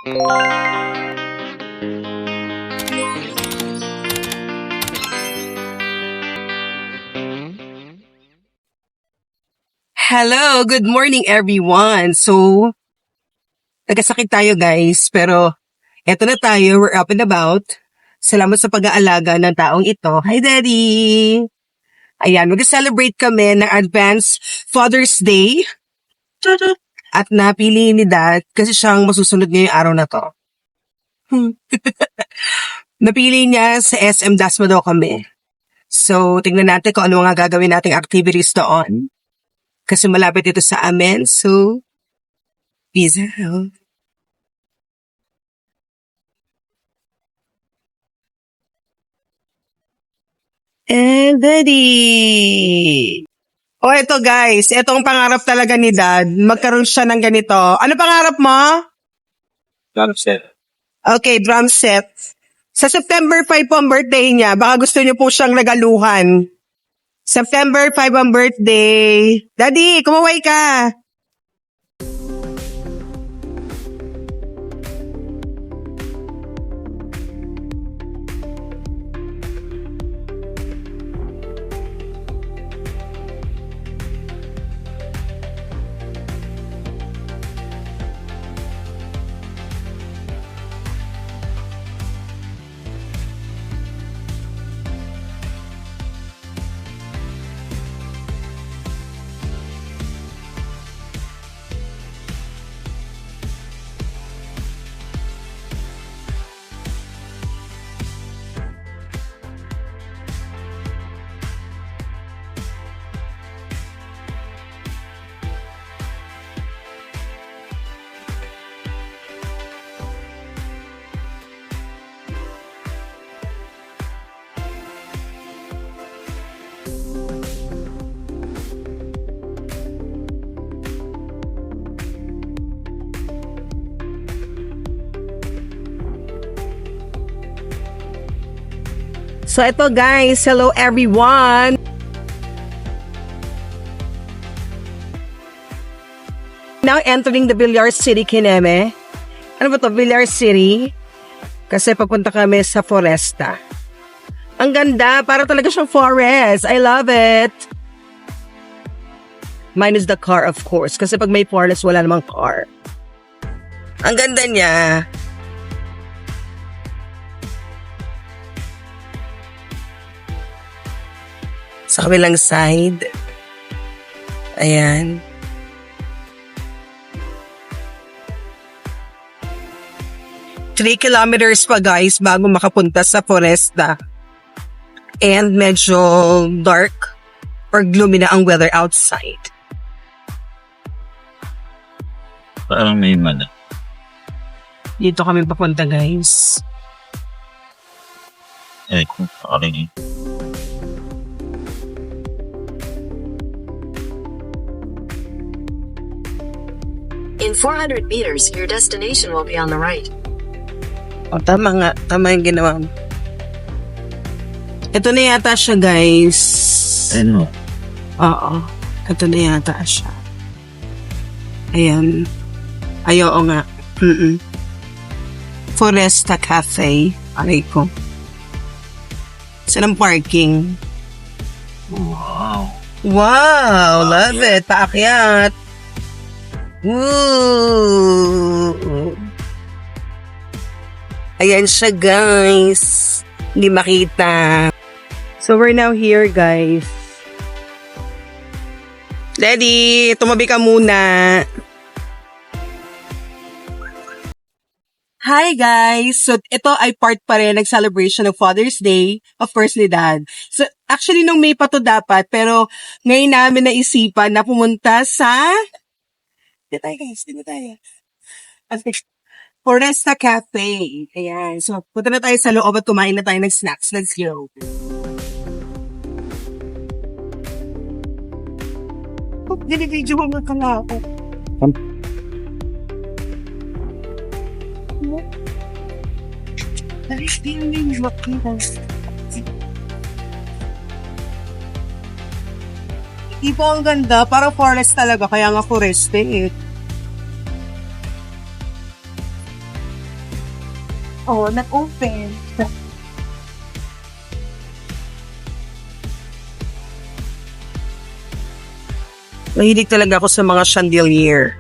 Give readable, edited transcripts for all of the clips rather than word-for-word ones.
Hello, good morning everyone. So, nagkasakit tayo guys, pero eto na tayo, we're up and about. Salamat sa pag-aalaga ng taong ito. Hi Daddy! Ayan, mag-celebrate kami ng Advance Father's Day. At napili ni Dad kasi siyang masusunod ngayong araw na to. Napili niya sa SM Dasma daw kami. So, tingnan natin kung ano nga gagawin nating activities doon. Kasi malapit ito sa amin, so peace out. And ready! O eto guys, eto ang pangarap talaga ni Dad. Magkaroon siya ng ganito. Ano pangarap mo? Drum set. Okay, drum set. Sa September 5 po ang birthday niya. Baka gusto niyo po siyang regaluhan. September 5 ang birthday. Daddy, kumaway ka. So ito guys, hello everyone. Now entering the Villar City, Kineme. Ano ba to? Villar City? Kasi papunta kami sa Foresta. Ang ganda, para talaga siyang forest. I love it. Minus the car of course. Kasi pag may forest, wala namang car. Ang ganda niya. Sa kabilang side. Ayan. Three kilometers pa guys bago makapunta sa Foresta. And medyo dark or gloomy na ang weather outside. Parang may mana. Dito kami papunta guys. Kung parang In 400 meters, your destination will be on the right. O tama nga, tama yung ginawa mo. Ito na yata siya guys. ano? Oo, ito na yata siya. Ayan. Ay, oo nga. Foresta Cafe. Aray ko. Saan ang parking? Wow. Wow! Love it! Paakyat! Woo! Ayan siya, guys. Hindi makita. So, we're now here, guys. Daddy, tumabi ka muna. Hi guys! So, ito ay part pa rin ng celebration ng Father's Day of course ni Dad. So, actually, nung May pa to dapat, pero ngayon namin naisipan na pumunta sa... Dito tayo guys, dito tayo. Foresta Cafe. Ayan. So, punta na tayo sa loob at kumain na tayo ng snacks. Let's go. Oh, dinividyo mo ka nga ako. Ipo ang ganda, parang forest talaga, kaya nga foreste eh. Oh, nag-open. Mahilig talaga ako sa mga chandelier.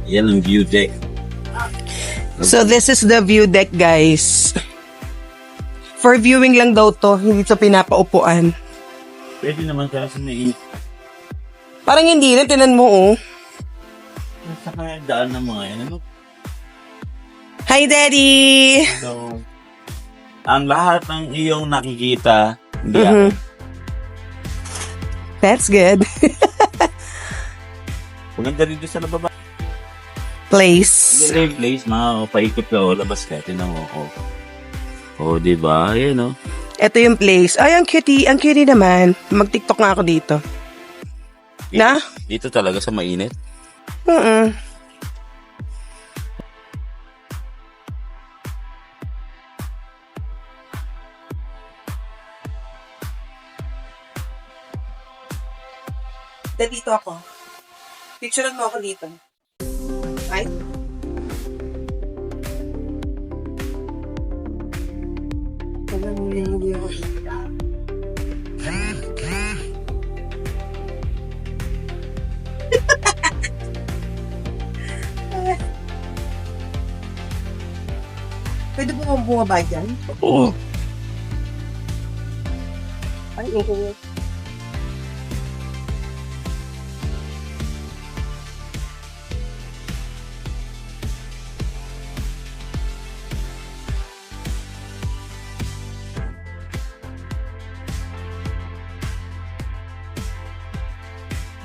Yan ang view deck. So this is the view deck, guys. For viewing lang daw to, hindi to pinapaupuan. Pwede naman kasi may Parang hindi rin, tinan mo oh. sa kaya daan ng mga yan. Ano? Hi, Daddy! So, ang lahat ng iyong nakikita, hindi Mhm. ako. That's good. Maganda rin doon sa nababa. Place. Maganda yung place, paikot ka o labas ka. Tinan mo, oh, diba? Ayan, oh. Ito yung place. Ay, ang cutie. Ang cutie naman. Mag-tiktok nga ako dito. Na? Dito talaga sa mainit. Mm-mm. Dito ako. Picturean mo ako dito. Ay? Hindi ako dito. Pwede ba akong bumaba dyan? Oo. Ay, oo.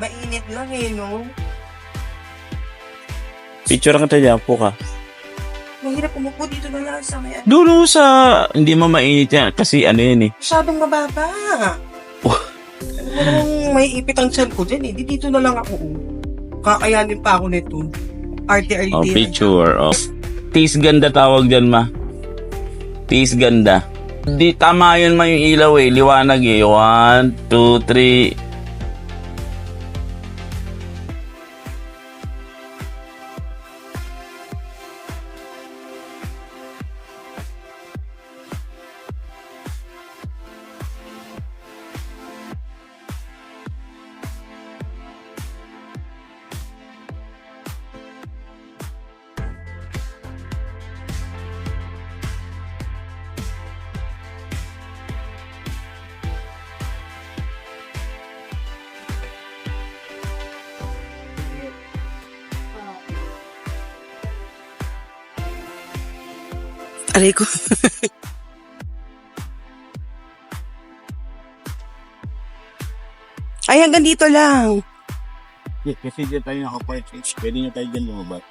Mainit lang eh, no? Picture ka tayo po ka. Mahirap umupo dito na lang sa may ano. Dulo sa, hindi mo mainit yan. Kasi ano yan eh. Masyadong mababa. Oh. Ano mo namang may ipit ang tiyan ko dyan eh. Di dito na lang ako. Kakayanin pa ako nito. Arte-arte. Oh, picture. Oh. Tis ganda tawag dyan, ma. Tis ganda. Di tama yun ma yung ilaw eh. Liwanag eh. 1, 2, 3. Aray ko. Ay, hanggang dito lang. Kasi dyan tayo nakapark. Pwede nyo tayo dyan lumabas.